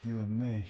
You and me.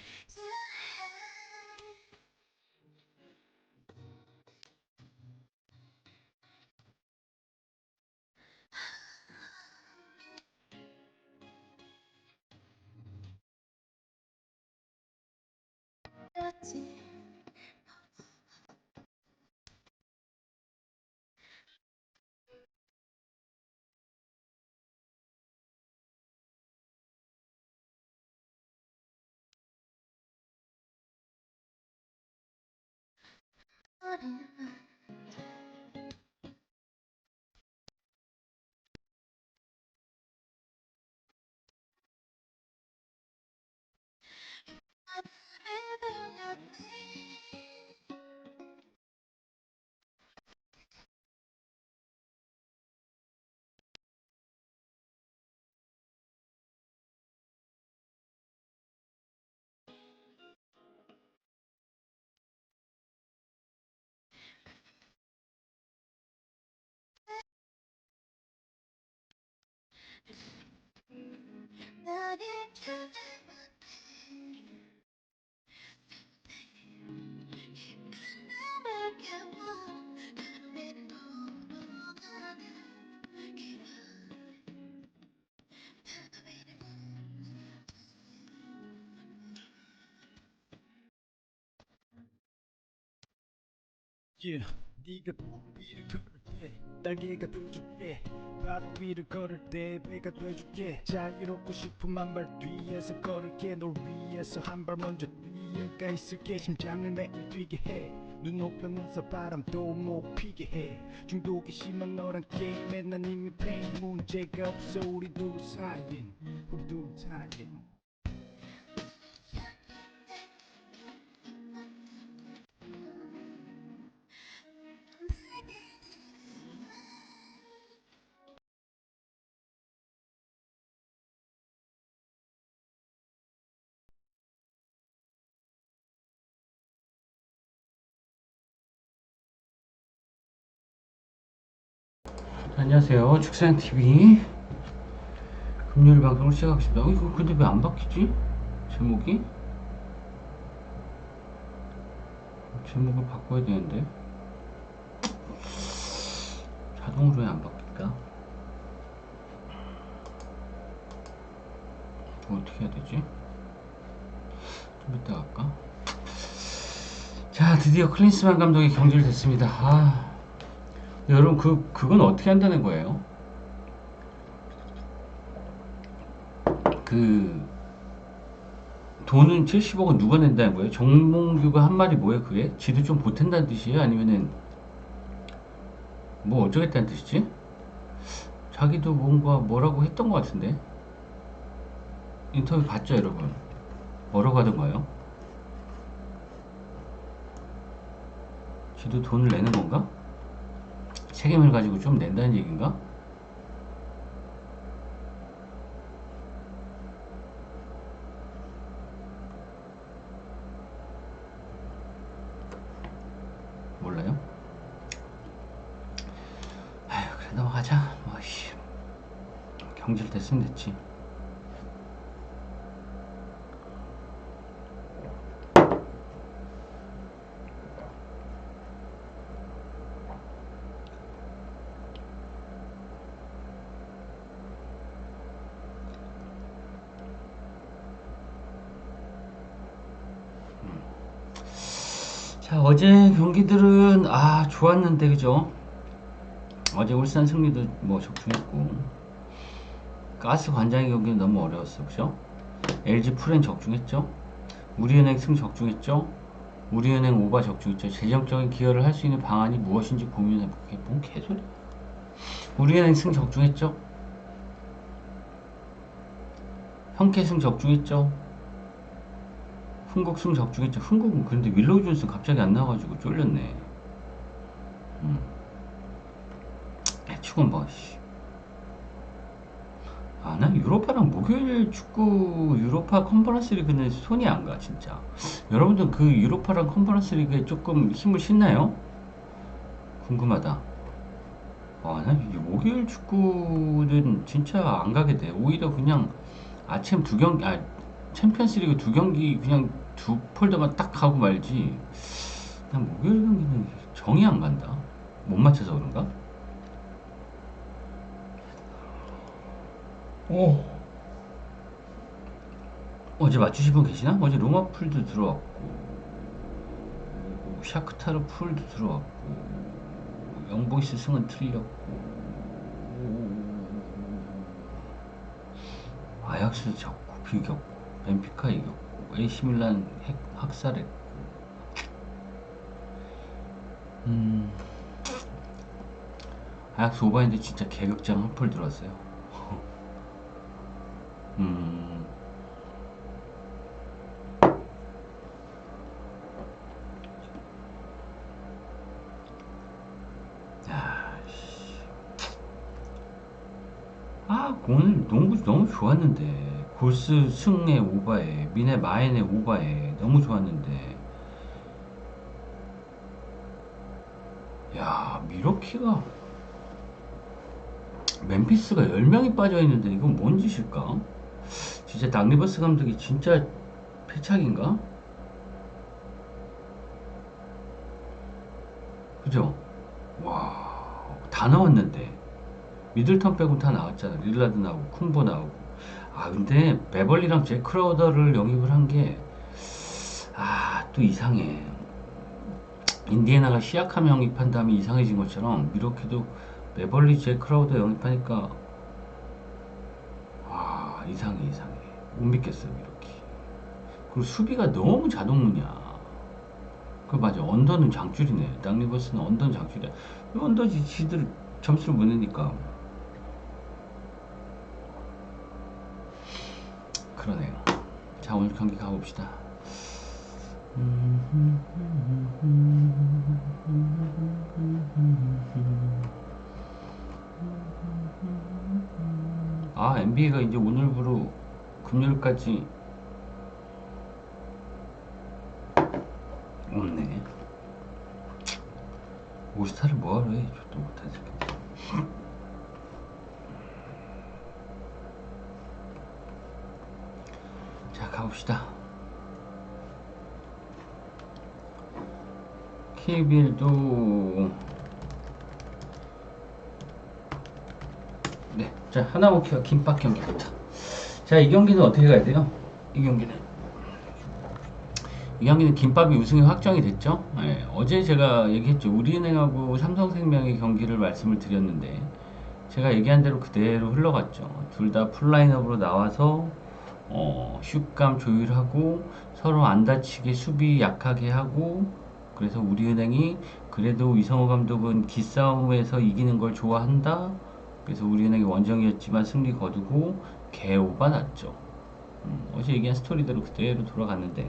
Yeah, 네가 위를 걸을 때 날개가 돼줄게. 바로 위를 걸을 때 배가 돼줄게. 자유롭고 싶은 한 발 뒤에서 걸을게. 널 위해서 한 발 먼저 뛰어가 있을게. 심장을 매일 뛰게 해. 눈 높여면서 바람도 못 피게 해. 중독이 심한 너랑 게임에 난 이미 패인. 문제가 없어 우리 둘 사이엔. 우리 둘 사이엔. 안녕하세요. 축사양TV 금요일 방송을 시작하겠습니다. 이거 근데 왜 안 바뀌지? 제목이? 제목을 바꿔야 되는데 자동으로 왜 안 바뀔까? 어떻게 해야 되지? 좀 이따 갈까? 자, 드디어 클린스만 감독이 경질됐습니다. 여러분 그건 어떻게 한다는 거예요? 그 돈은 70억은 누가 낸다는 거예요? 정몽규가 한 말이 뭐예요? 그게? 지도 좀 보탠다는 뜻이에요? 아니면은 뭐 어쩌겠다는 뜻이지? 자기도 뭔가 뭐라고 했던 것 같은데 인터뷰 봤죠 여러분? 뭐라고 하던가요? 지도 돈을 내는 건가? 책임을 가지고 좀 낸다는 얘기인가? 몰라요? 아휴 그래 넘어가자. 뭐씨 경질됐으면 됐지. 자 어제 경기들은 좋았는데 그죠? 어제 울산 승리도 뭐 적중했고 가스 관장의 경기는 너무 어려웠어 그죠? LG 프렌 적중했죠? 우리은행 승 적중했죠? 우리은행 오바 적중했죠? 재정적인 기여를 할 수 있는 방안이 무엇인지 고민해볼게. 뭔 개소리. 우리은행 승 적중했죠? 현캐승 적중했죠? 흥국승 적중했죠? 흥국은 근데 윌로우 존슨 갑자기 안 나와가지고 쫄렸네. 축은 뭐, 씨. 난 유로파랑 목요일 축구 유로파 컨퍼런스 리그는 손이 안 가, 진짜. 여러분들 그 유로파랑 컨퍼런스 리그에 조금 힘을 싣나요? 궁금하다. 난 목요일 축구는 진짜 안 가게 돼. 오히려 그냥 아침 두 경기, 챔피언스리그 두 경기 그냥 두 폴더만 딱 하고 말지. 난 목요일 경기는 정이 안 간다. 못 맞춰서 그런가? 오. 어제 맞추신 분 계시나? 어제 로마 풀도 들어왔고, 샤크타르 풀도 들어왔고, 영보이스 승은 틀렸고, 아약스 졌고, 비겼고, 벤피카 이겼고, AC 밀란 학살했고, 아약스 오바인데 진짜 개극장 한 폴 들어왔어요. 음, 야, 씨. 아, 오늘 농구 너무 좋았는데. 골스 승의 오바에, 미네 마엔의 오바에 너무 좋았는데. 야, 미러키가, 멤피스가 10명이 빠져있는데 이건 뭔 짓일까? 진짜 닥 리버스 감독이 진짜 패착인가? 그죠? 와, 다 나왔는데. 미들턴 빼고 다 나왔잖아. 릴라드 나오고, 쿤보 나오고. 아, 근데 베벌리랑 잭 크라우더를 영입을 한 게, 아, 또 이상해. 인디애나가 시약함 영입한 다음에 이상해진 것처럼, 미러키도 베벌리 잭 크라우더 영입하니까, 아, 이상해, 이상해. 못 믿겠어, 미러키. 그리고 수비가 너무 자동문이야. 그 맞아. 언더는 장줄이네. 닥 리버스는 언더는 장줄이야. 언더지 지들 점수를 못 내니까. 그러네요. 자, 오늘 경기 가봅시다. 아, NBA가 이제 오늘부로 금요일까지 없네. 올스타를 뭐하러 해? 저도 못하지. 자, 가봅시다. KBL도 네, 자, 하나오키와 김밥 경기부터. 자, 이 경기는 어떻게 가야 돼요? 이 경기는 김밥이 우승이 확정이 됐죠. 예, 어제 제가 얘기했죠. 우리은행하고 삼성생명의 경기를 말씀을 드렸는데 제가 얘기한 대로 그대로 흘러갔죠. 둘 다 풀라인업으로 나와서 슛감 조율하고 서로 안 다치게 수비 약하게 하고, 그래서 우리은행이 그래도 이성호 감독은 기싸움에서 이기는 걸 좋아한다. 그래서 우리은행이 원정이었지만 승리 거두고 개오바 났죠. 어제 얘기한 스토리대로 그대로 돌아갔는데,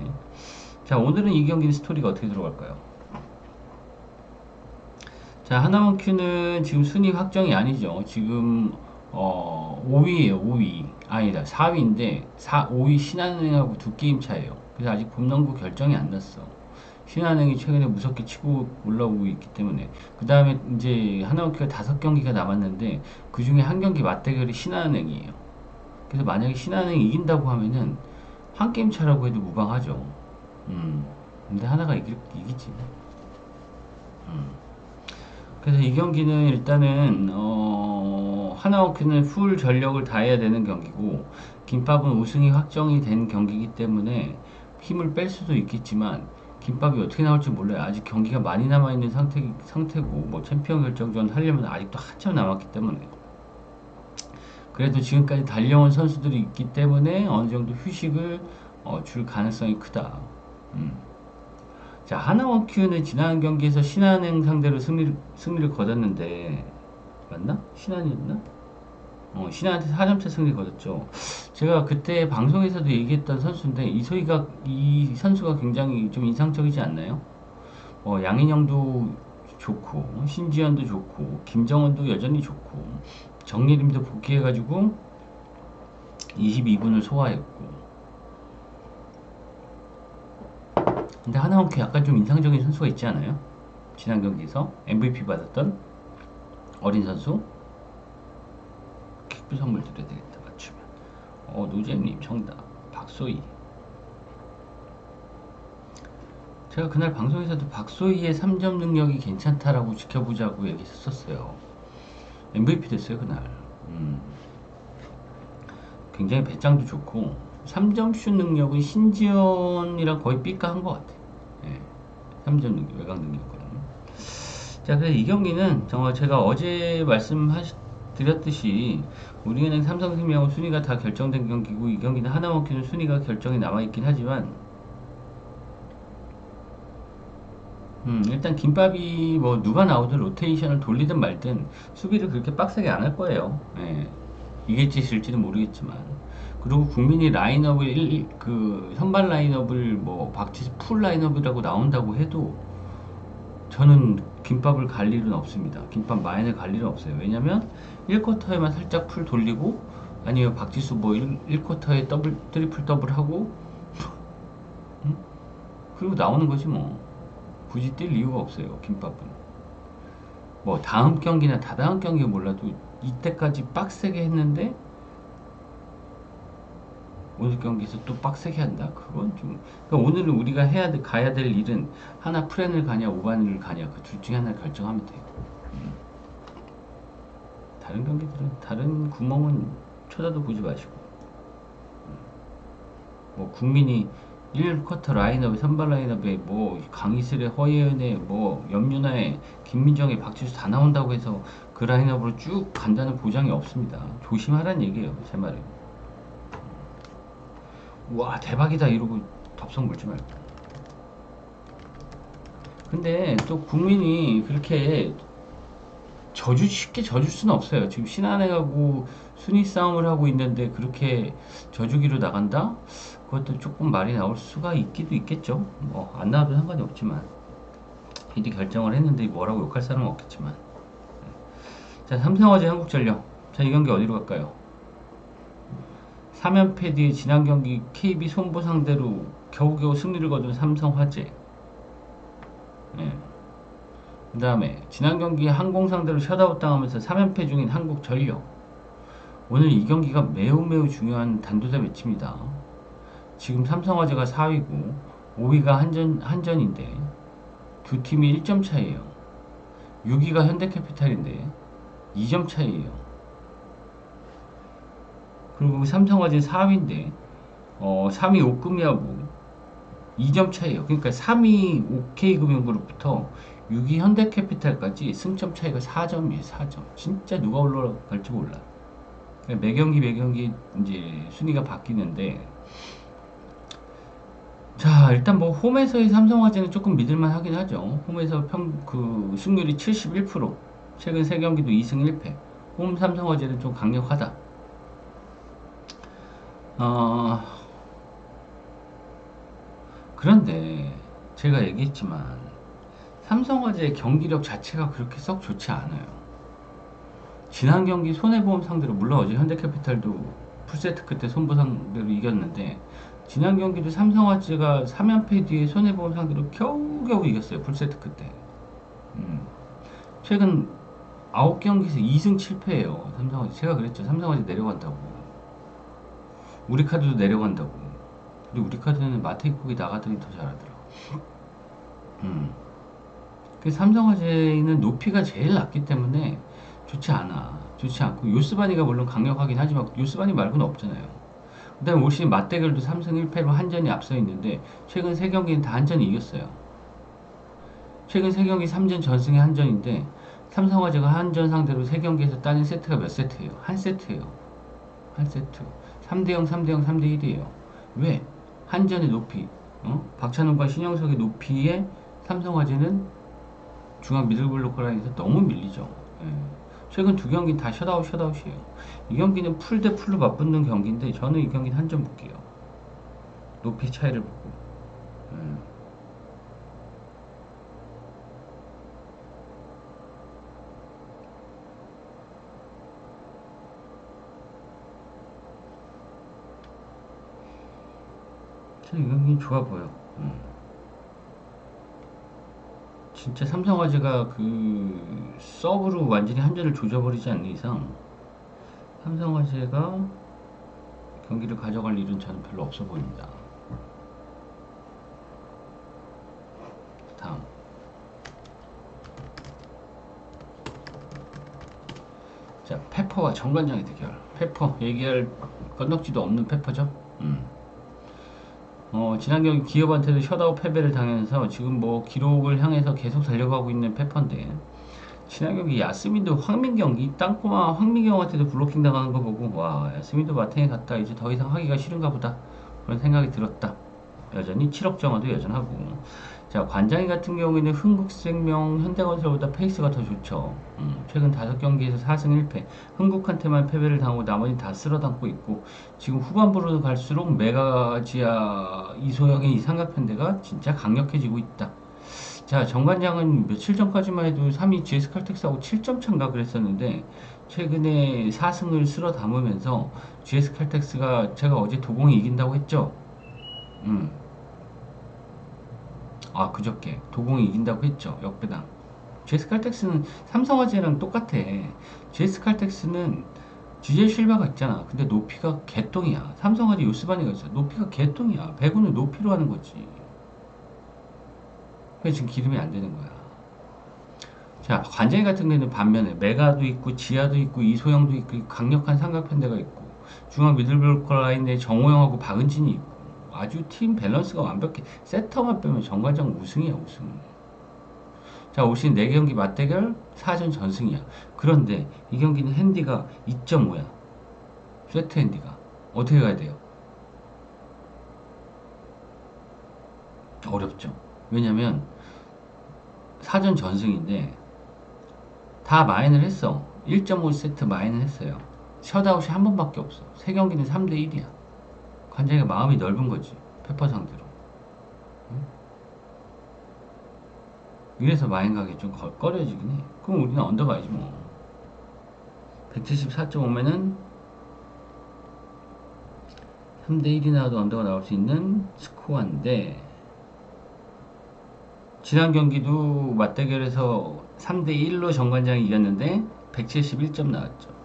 자, 오늘은 이 경기 스토리가 어떻게 들어갈까요? 자, 하나원 큐는 지금 순위 확정이 아니죠. 지금 5위에요. 5위. 아니다. 4위인데 5위 신한은행하고 두 게임 차예요. 그래서 아직 봄농구 결정이 안 났어. 신한은행이 최근에 무섭게 치고 올라오고 있기 때문에. 그 다음에 이제 하나원 큐가 5경기가 남았는데 그 중에 한 경기 맞대결이 신한은행이에요. 그래서 만약에 신한은행이 이긴다고 하면은 한 게임 차라고 해도 무방하죠. 근데 하나가 이기지. 그래서 이 경기는 일단은 하나오키는 풀 전력을 다해야 되는 경기고, 김밥은 우승이 확정이 된 경기이기 때문에 힘을 뺄 수도 있겠지만 김밥이 어떻게 나올지 몰라요. 아직 경기가 많이 남아있는 상태고, 뭐 챔피언 결정전 하려면 아직도 한참 남았기 때문에. 그래도 지금까지 달려온 선수들이 있기 때문에 어느 정도 휴식을 줄 가능성이 크다. 자, 하나원큐는 지난 경기에서 신한은행 상대로 승리를 거뒀는데, 맞나? 신한이었나? 신한한테 4점차 승리 거뒀죠. 제가 그때 방송에서도 얘기했던 선수인데, 이 선수가 굉장히 좀 인상적이지 않나요? 양인영도 좋고, 신지현도 좋고, 김정은도 여전히 좋고, 정예림도 복귀해가지고 22분을 소화했고. 근데 하나원큐 약간 좀 인상적인 선수가 있지 않아요? 지난 경기에서 MVP 받았던 어린 선수? 킥뷰 선물 드려야 되겠다, 맞추면. 노재님 정답. 박소희. 제가 그날 방송에서도 박소희의 3점 능력이 괜찮다라고 지켜보자고 얘기했었어요. MVP 됐어요 그날. 굉장히 배짱도 좋고 3점 슛 능력은 신지연이랑 거의 삐까한 것 같아요. 예, 3점 능력, 외곽 능력은. 자, 그래서 이 경기는 정말 제가 어제 말씀드렸듯이 우리은행 삼성생명하고 순위가 다 결정된 경기고 이 경기는 하나원큐는 순위가 결정이 남아있긴 하지만 일단 김밥이 뭐 누가 나오든 로테이션을 돌리든 말든 수비를 그렇게 빡세게 안 할 거예요. 예. 이길지 질지는 모르겠지만. 그리고 국민이 라인업을 그 선발 라인업을 뭐 박지수 풀 라인업이라고 나온다고 해도 저는 김밥을 갈 일은 없습니다. 김밥 마인을 갈 일은 없어요. 왜냐면 1쿼터에만 살짝 풀 돌리고 아니면 박지수 뭐 1쿼터에 더블 트리플 더블 하고 그리고 나오는 거지 뭐. 굳이 뛸 이유가 없어요. 김밥은. 뭐 다음 경기나 다다음 경기 몰라도 이때까지 빡세게 했는데 오늘 경기에서 또 빡세게 한다? 그건 좀. 그러니까 오늘은 우리가 가야 될 일은 하나 프렌을 가냐 오반을 가냐 그 둘 중에 하나를 결정하면 돼요. 다른 경기들은 다른 구멍은 쳐다도 보지 마시고 뭐 국민이 1쿼터 라인업에 선발 라인업에 뭐 강희슬의 허예은의 뭐 염윤아의 김민정의 박지수 다 나온다고 해서 그 라인업으로 쭉 간다는 보장이 없습니다. 조심하란 얘기예요. 제 말은. 와 대박이다 이러고 덥석 물지 말고. 근데 또 국민이 그렇게 쉽게 져줄 수는 없어요. 지금 신한해하고 순위 싸움을 하고 있는데 그렇게 져주기로 나간다? 그것도 조금 말이 나올 수가 있기도 있겠죠. 뭐 안 나와도 상관이 없지만 이제 결정을 했는데 뭐라고 욕할 사람은 없겠지만. 자, 삼성화재 한국전력. 자, 이 경기 어디로 갈까요? 3연패 뒤에 지난 경기 KB 손보 상대로 겨우겨우 승리를 거둔 삼성화재. 예. 그 다음에 지난 경기 항공 상대로 셧아웃 당하면서 3연패 중인 한국전력. 오늘 이 경기가 매우 중요한 단도대 매치입니다. 지금 삼성화재가 4위고 5위가 한전인데 두 팀이 1점 차이에요. 6위가 현대캐피탈인데 2점 차이에요. 그리고 삼성화재 4위인데 3위 옥금이하고 2점 차이에요. 그러니까 3위 OK금융그룹부터 6위 현대캐피탈까지 승점 차이가 4점이에요. 4점. 진짜 누가 올라갈지 몰라. 그러니까 매경기 이제 순위가 바뀌는데 자, 일단 뭐 홈에서의 삼성화재는 조금 믿을만 하긴 하죠. 홈에서 그 승률이 71%. 최근 3경기도 2승 1패. 홈 삼성화재는 좀 강력하다. 그런데 제가 얘기했지만 삼성화재의 경기력 자체가 그렇게 썩 좋지 않아요. 지난 경기 손해보험 상대로 물론 어제 현대캐피탈도 풀세트 끝에 손보 상대로 이겼는데 지난 경기도 삼성화재가 3연패 뒤에 손해보험 상대로 겨우겨우 이겼어요. 풀세트 끝에. 최근 9경기에서 2승 7패예요. 삼성화재. 제가 그랬죠. 삼성화재 내려간다고. 우리카드도 내려간다고. 근데 우리카드는 마테이국이 나가더니 더 잘하더라고. 그 삼성화재는 높이가 제일 낮기 때문에 좋지 않아. 좋지 않고 요스바니가 물론 강력하긴 하지만 요스바니 말고는 없잖아요. 그 다음에 올 시즌 맞대결도 3승 1패로 한전이 앞서 있는데 최근 3경기는 다 한전이 이겼어요. 최근 3경기 3전 전승의 한전인데 삼성화재가 한전 상대로 3경기에서 따낸 세트가 몇 세트예요? 한 세트예요. 한 세트. 3대0, 3대0, 3대1이에요. 왜? 한전의 높이, 박찬호과 신영석의 높이에 삼성화재는 중앙 미들블로커 라인에서 너무 밀리죠. 예. 최근 2경기 다 셧아웃이에요. 이 경기는 풀 대 풀로 맞붙는 경기인데 저는 이 경기는 한 점 볼게요. 높이 차이를 보고. 이 경기는 좋아 보여. 진짜 삼성화재가 그 서브로 완전히 한전을 조져버리지 않는 이상 삼성화재가 경기를 가져갈 일은 저는 별로 없어 보입니다. 자, 페퍼와 정관장의 대결. 페퍼 얘기할 건덕지도 없는 페퍼죠. 지난 경기 기업한테도 셧아웃 패배를 당하면서 지금 뭐 기록을 향해서 계속 달려가고 있는 페퍼인데, 지난 경기 야스민도 황민경, 이 땅꼬마 황민경한테도 블로킹 당하는 거 보고, 와, 야스민도 마탱에 갔다 이제 더 이상 하기가 싫은가 보다, 그런 생각이 들었다. 여전히 7억 정화도 여전하고. 자, 관장이 같은 경우에는 흥국생명, 현대건설보다 페이스가 더 좋죠. 최근 5경기에서 4승 1패. 흥국한테만 패배를 당하고 나머지 다 쓸어담고 있고, 지금 후반부로 갈수록 메가지아 이소영의 이 삼각편대가 진짜 강력해지고 있다. 자, 정관장은 며칠 전까지만 해도 3위 GS 칼텍스하고 7점 차인가 그랬었는데, 최근에 4승을 쓸어 담으면서 GS 칼텍스가, 제가 어제 도공이 이긴다고 했죠. 그저께 도공이 이긴다고 했죠. 역배당. GS 칼텍스는 삼성화재랑 똑같아. GS 칼텍스는 GJ 실바가 있잖아. 근데 높이가 개똥이야. 삼성화재 요스바니가 있어. 높이가 개똥이야. 배구는 높이로 하는 거지. 그래서 지금 기름이 안 되는 거야. 자, 관장이 같은 경우는 반면에 메가도 있고 지하도 있고 이소영도 있고 강력한 삼각편대가 있고 중앙 미들블록 라인에 정호영하고 박은진이 있고 아주 팀 밸런스가 완벽해. 세터만 빼면 정관장 우승이야, 우승. 자, 올 시즌 4경기 맞대결 4전 전승이야. 그런데 이 경기는 핸디가 2.5야. 세트 핸디가. 어떻게 가야 돼요? 어렵죠. 왜냐면 4전 전승인데 다 마인을 했어. 1.5세트 마인을 했어요. 셧아웃이 한 번밖에 없어. 3경기는 3대1이야. 관장이가 마음이 넓은 거지. 페퍼 상대로. 응? 이래서 마인 가기 좀 꺼려지긴 해. 그럼 우리는 언더 가야지 뭐. 174.5면은 3대1이 나와도 언더가 나올 수 있는 스코어인데, 지난 경기도 맞대결에서 3대1로 정관장이 이겼는데 171점 나왔죠.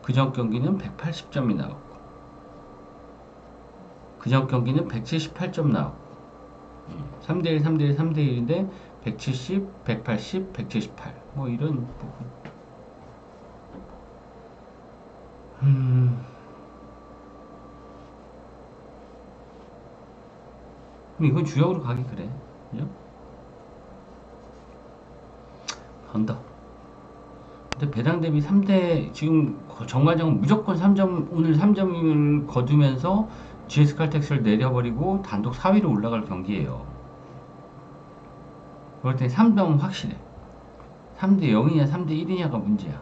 그전 경기는 180점이 나왔고, 그전 경기는 178점 나왔고, 3대1, 3대1, 3대1인데 170, 180, 178. 뭐 이런 부분. 그럼 이건 주역으로 가기 그래. 그죠? 간다. 근데 배당 대비 3대, 지금 정관장은 무조건 3점, 오늘 3점을 거두면서 GS 칼텍스를 내려버리고 단독 4위로 올라갈 경기예요. 그럴 때 3점은 확실해. 3대 0이냐 3대 1이냐가 문제야.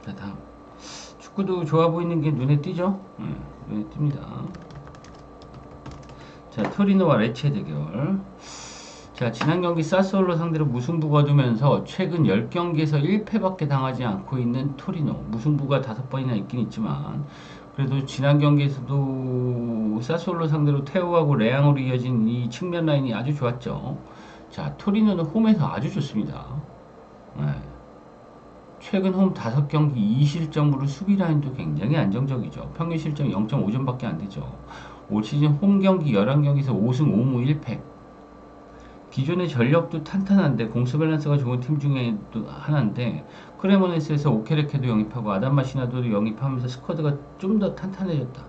자, 다음. 축구도 좋아 보이는 게 눈에 띄죠? 눈에 띕니다. 자, 토리노와 레체 대결. 자, 지난 경기 사스올로 상대로 무승부 거두면서 최근 10경기에서 1패밖에 당하지 않고 있는 토리노. 무승부가 5번이나 있긴 있지만, 그래도 지난 경기에서도 사스올로 상대로 테오하고 레앙으로 이어진 이 측면 라인이 아주 좋았죠. 자, 토리노는 홈에서 아주 좋습니다. 네. 최근 홈 5경기 2실점으로 수비 라인도 굉장히 안정적이죠. 평균 실점이 0.5점밖에 안 되죠. 올 시즌 홈 경기 11경기에서 5승 5무 1패. 기존의 전력도 탄탄한데 공수 밸런스가 좋은 팀 중에 또 하나인데, 크레모네스에서 오케레케도 영입하고 아담마시나도도 영입하면서 스쿼드가 좀 더 탄탄해졌다.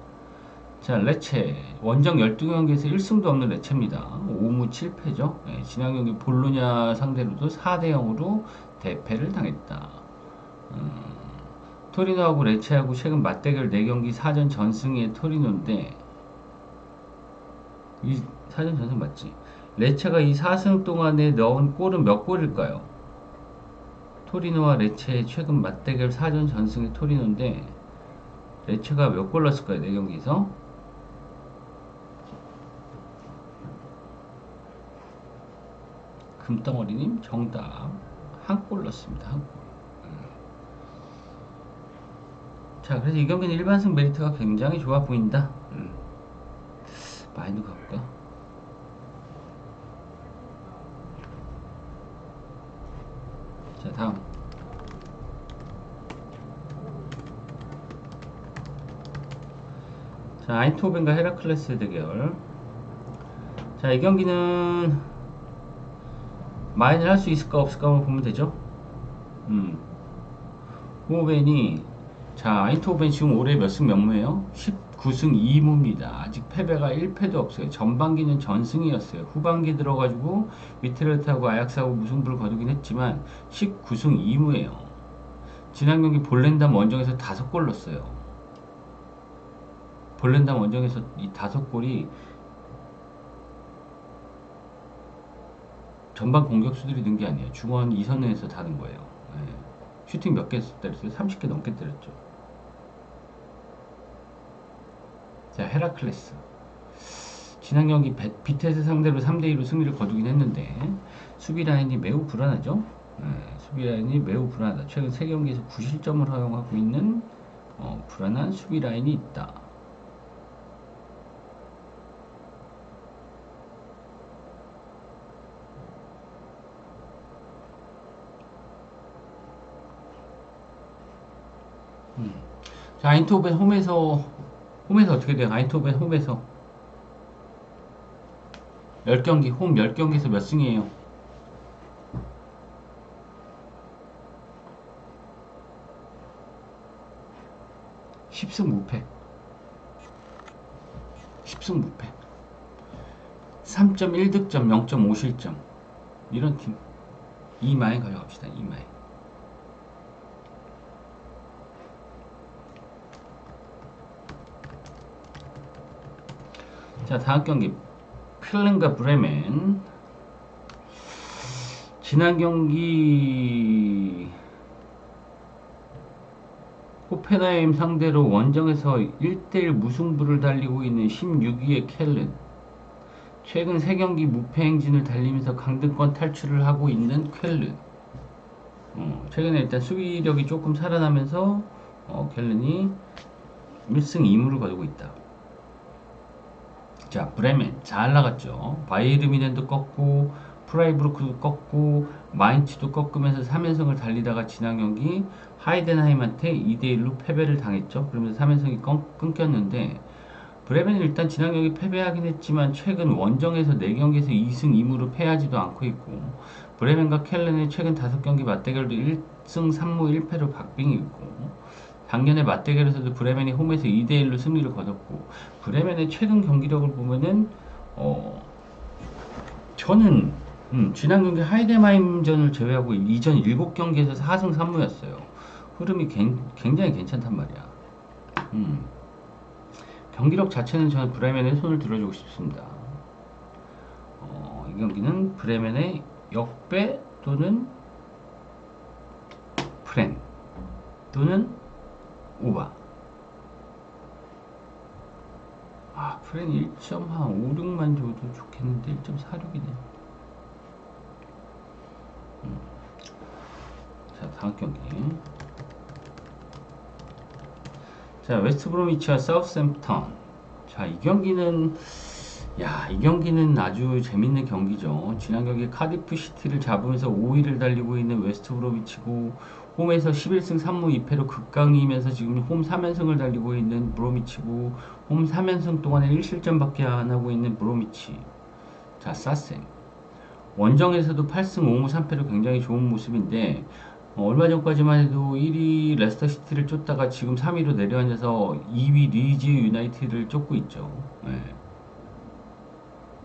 자, 레체 원정 12경기에서 1승도 없는 레체입니다. 5무 7패죠. 네, 지난 경기 볼로냐 상대로도 4대 0으로 대패를 당했다. 토리노하고 레체하고 최근 맞대결 4경기 4전 전승의 토리노인데, 이 4전 전승 맞지? 레체가 이 4승 동안에 넣은 골은 몇 골일까요? 토리노와 레체의 최근 맞대결 4전 전승의 토리노인데, 레체가 몇 골 넣었을까요? 4경기에서? 금덩어리님 정답. 한 골 넣었습니다. 한 골. 자, 그래서 이 경기는 일반승 메리트가 굉장히 좋아 보인다. 마인드 가볼까? 자, 다음. 자, 아인트호벤과 헤라클레스 대결. 자, 이 경기는 마인을 할 수 있을까 없을까 한번 보면 되죠. 호벤이, 자, 아인트호벤 지금 올해 몇 승 몇 무예요? 19승 2무입니다. 아직 패배가 1패도 없어요. 전반기는 전승이었어요. 후반기 들어가지고 위트레트하고 아약스하고 무승부를 거두긴 했지만 19승 2무예요. 지난 경기 볼렌담 원정에서 5골 넣었어요. 볼렌담 원정에서 이 5골이 전반 공격수들이 넣은 게 아니에요. 중원 2선에서 다 넣은 거예요. 네. 슈팅 몇 개 때렸어요? 30개 넘게 때렸죠. 자, 헤라클레스. 지난 경기 비테스 상대로 3대2로 승리를 거두긴 했는데 수비 라인이 매우 불안하죠. 네, 수비 라인이 매우 불안하다. 최근 3경기에서 9실점을 허용하고 있는 불안한 수비 라인이 있다. 자, 아인트호벤 홈에서 어떻게 돼요? 아인트호벤 홈에서 10경기, 홈 10경기에서 몇 승이에요? 10승 무패. 10승 무패. 3.1득점, 0.5실점. 이런 팀. 이마에 가져갑시다. 이마에. 자, 다음 경기 필름과 브레멘. 지난 경기 호펜하임 상대로 원정에서 1대1 무승부를 달리고 있는 16위의 켈른. 최근 3경기 무패 행진을 달리면서 강등권 탈출을 하고 있는 켈른. 최근에 일단 수비력이 조금 살아나면서 켈른이 1승 2무를 거두고 있다. 자, 브레멘 잘 나갔죠. 바이에른 뮌헨도 꺾고 프라이부르크도 꺾고 마인츠도 꺾으면서 3연승을 달리다가 지난 경기 하이덴하임한테 2대1로 패배를 당했죠. 그러면서 3연승이 끊겼는데 브레멘은 일단 지난 경기 패배하긴 했지만 최근 원정에서 4경기에서 2승 2무로 패하지도 않고 있고 브레멘과 켈렌의 최근 5경기 맞대결도 1승 3무 1패로 박빙이 있고 작년에 맞대결에서도 브레멘이 홈에서 2대1로 승리를 거뒀고 브레멘의 최근 경기력을 보면은 저는 지난 경기 하이덴하임전을 제외하고 이전 7경기에서 4승 3무였어요. 흐름이 굉장히 괜찮단 말이야. 경기력 자체는 저는 브레멘의 손을 들어주고 싶습니다. 이 경기는 브레멘의 역배 또는 프렌 또는 오바. 프렌 1.56만 줘도 좋겠는데 1.46이네. 자, 다음 경기. 자, 웨스트브로미치와 사우스햄프턴. 자, 이 경기는 아주 재밌는 경기죠. 지난 경기 카디프 시티를 잡으면서 5위를 달리고 있는 웨스트브로미치고 홈에서 11승 3무 2패로 극강이면서 지금 홈 3연승을 달리고 있는 브로미치고 홈 3연승 동안에 1실점밖에 안 하고 있는 브로미치. 자, 사셈. 원정에서도 8승 5무 3패로 굉장히 좋은 모습인데 얼마 전까지만 해도 1위 레스터시티를 쫓다가 지금 3위로 내려앉아서 2위 리즈 유나이티드를 쫓고 있죠. 네.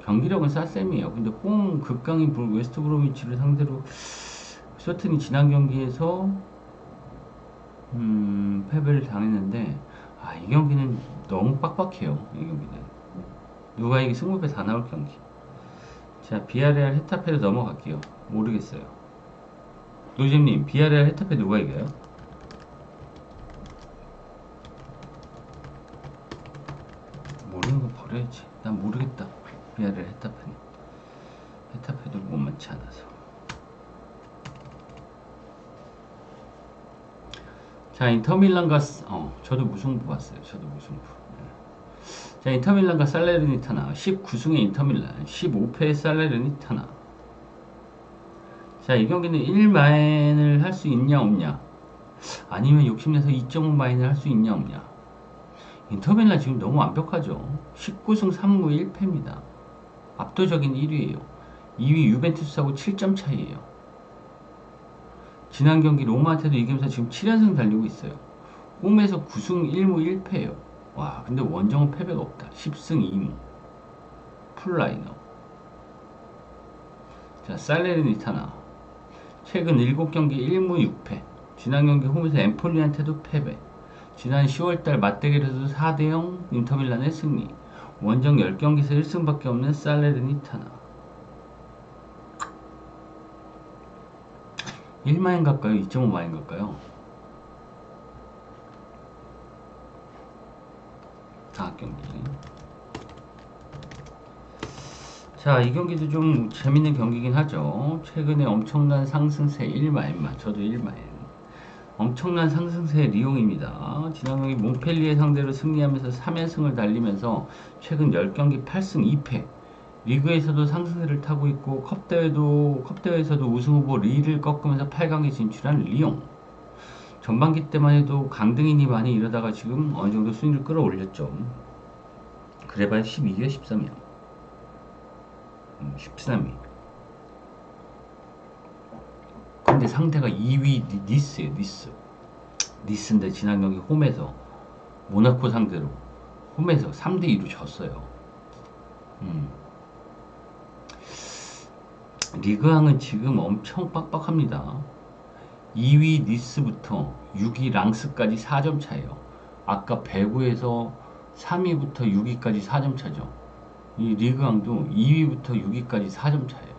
경기력은 사셈이에요. 근데 홈 극강인 웨스트 브로미치를 상대로 쇼튼이 지난 경기에서 패배를 당했는데 이 경기는 너무 빡빡해요. 이 경기는 누가 이게 승부배 다 나올 경기. 자, 비아레알 헤타페로 넘어갈게요. 모르겠어요. 노잼님, 비아레알 헤타페 누가 이겨요? 모르는 거 버려야지. 난 모르겠다. 비아레알 헤타페도 못만치 않아서. 자, 인터밀란과 저도 무승부 봤어요. 저도 무승부. 자, 인터밀란과 살레르니타나. 19승의 인터밀란, 15패의 살레르니타나. 자, 이 경기는 1마인을 할 수 있냐 없냐, 아니면 욕심내서 2.5마인을 할 수 있냐 없냐. 인터밀란 지금 너무 완벽하죠. 19승 3무 1패입니다. 압도적인 1위예요. 2위 유벤투스하고 7점 차이예요. 지난 경기 로마한테도 이기면서 지금 7연승 달리고 있어요. 홈에서 9승 1무 1패예요. 와, 근데 원정은 패배가 없다. 10승 2무. 풀라이너. 자, 살레르니타나. 최근 7경기 1무 6패. 지난 경기 홈에서 엠폴리한테도 패배. 지난 10월달 맞대결에서도 4대0 인터밀란의 승리. 원정 10경기에서 1승밖에 없는 살레르니타나. 1마인 갈까요? 2.5마인 갈까요? 다음 경기. 자, 이 경기도 좀 재밌는 경기긴 하죠. 최근에 엄청난 상승세 1마인만. 저도 1마인. 엄청난 상승세의 리옹입니다. 지난 경기 몽펠리에 상대로 승리하면서 3연승을 달리면서 최근 10경기 8승 2패. 리그에서도 상승세를 타고 있고 컵대회에서도 우승후보 리를 꺾으면서 8강에 진출한 리옹. 전반기 때만 해도 강등이니 많이 이러다가 지금 어느 정도 순위를 끌어올렸죠. 그래봐야 12위야 13위야. 13위. 근데 상대가 2위 니스예요. 니스인데 지난 경기 홈에서 모나코 상대로 홈에서 3대2로 졌어요. 리그왕은 지금 엄청 빡빡합니다. 2위 니스부터 6위 랑스까지 4점 차예요. 아까 배구에서 3위부터 6위까지 4점 차죠. 이 리그왕도 2위부터 6위까지 4점 차예요.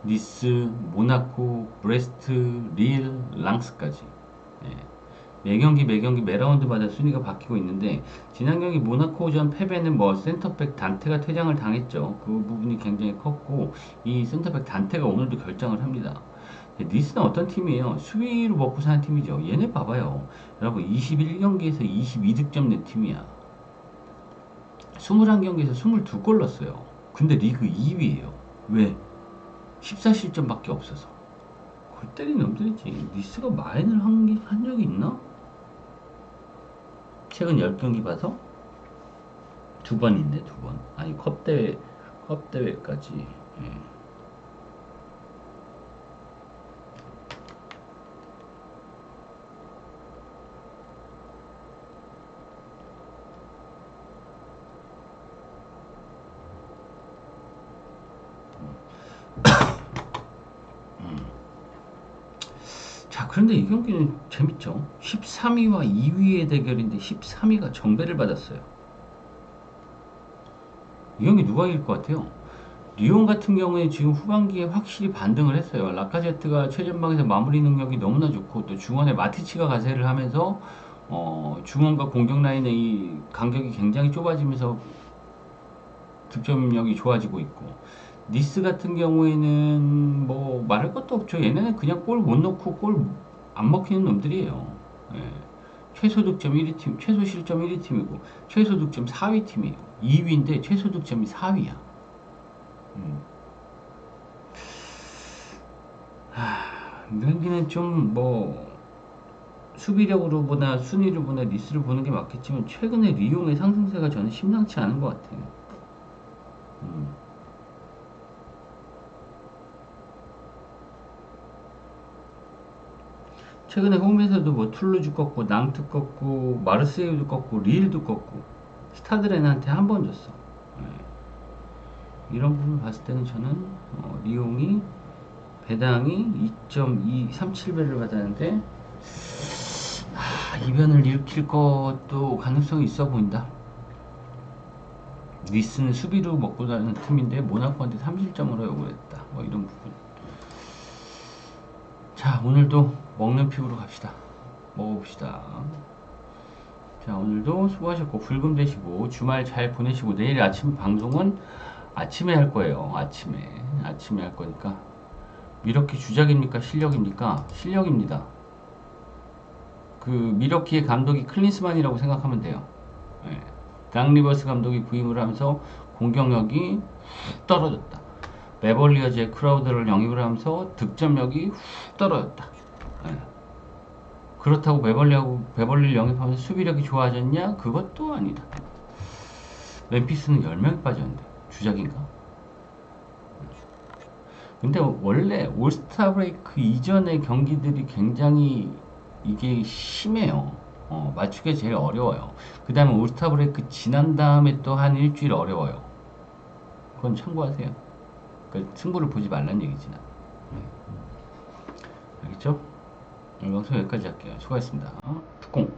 니스, 모나코, 브레스트, 릴, 랑스까지. 예. 매경기 매라운드마다 순위가 바뀌고 있는데 지난 경기 모나코전 패배는 뭐 센터백 단테가 퇴장을 당했죠. 그 부분이 굉장히 컸고 이 센터백 단테가 오늘도 결정을 합니다. 니스는 어떤 팀이에요? 수비로 먹고 사는 팀이죠. 얘네 봐봐요. 여러분 21경기에서 22득점 낸 팀이야. 21경기에서 22골 넣었어요. 근데 리그 2위예요. 왜? 14실점밖에 없어서. 골 때리는 놈들이지. 니스가 마인을 한 적이 있나? 최근 10경기 봐서? 2번 있네, 2번. 아니, 컵대회까지. 예. 자, 그런데 이 경기는 재밌죠. 13위와 2위의 대결인데 13위가 정배를 받았어요. 이 경기 누가 이길 것 같아요? 리옹 같은 경우에 지금 후반기에 확실히 반등을 했어요. 라카제트가 최전방에서 마무리 능력이 너무나 좋고 또 중원에 마티치가 가세를 하면서 중원과 공격 라인의 이 간격이 굉장히 좁아지면서 득점력이 좋아지고 있고 니스 같은 경우에는 뭐 말할 것도 없죠. 얘네는 그냥 골 못 넣고 골 안 먹히는 놈들이에요. 예. 최소 득점 1위 팀, 최소 실점 1위 팀이고 최소 득점 4위 팀이에요. 2위인데 최소 득점이 4위야. 여기는 좀 뭐 수비력으로 보나 순위를 보나 니스를 보는 게 맞겠지만 최근에 리옹의 상승세가 저는 심상치 않은 것 같아요. 최근에 홈에서도 뭐 툴루즈 꺾고 낭트 꺾고 마르세유도 꺾고 릴도 꺾고 스타드렌한테 한 번 줬어. 이런 부분 봤을 때는 저는 리옹이 배당이 2.237배를 받았는데 이변을 일으킬 것도 가능성이 있어 보인다. 니스는 수비로 먹고 다니는 팀인데 모나코한테 3실점으로 요구했다. 뭐 이런 부분. 자, 오늘도 먹는 피부로 갑시다. 먹어봅시다. 자, 오늘도 수고하셨고 불금 되시고 주말 잘 보내시고 내일 아침 방송은 아침에 할 거예요. 아침에 할 거니까 미러키 주작입니까? 실력입니까? 실력입니다. 그 미러키의 감독이 클린스만이라고 생각하면 돼요. 네. 당 리버스 감독이 부임을 하면서 공격력이 훅 떨어졌다. 베벌리어즈의 크라우드를 영입을 하면서 득점력이 훅 떨어졌다. 네. 그렇다고 베벌리를 영입하면서 수비력이 좋아졌냐? 그것도 아니다. 멤피스는 10명이 빠졌는데 주작인가? 근데 원래 올스타 브레이크 이전의 경기들이 굉장히 이게 심해요. 맞추기 제일 어려워요. 그 다음에 올스타 브레이크 지난 다음에 또 한 일주일 어려워요. 그건 참고하세요. 그 승부를 보지 말란 얘기지 나. 네. 알겠죠? 오늘 방송 여기까지 할게요. 수고하셨습니다. 특공.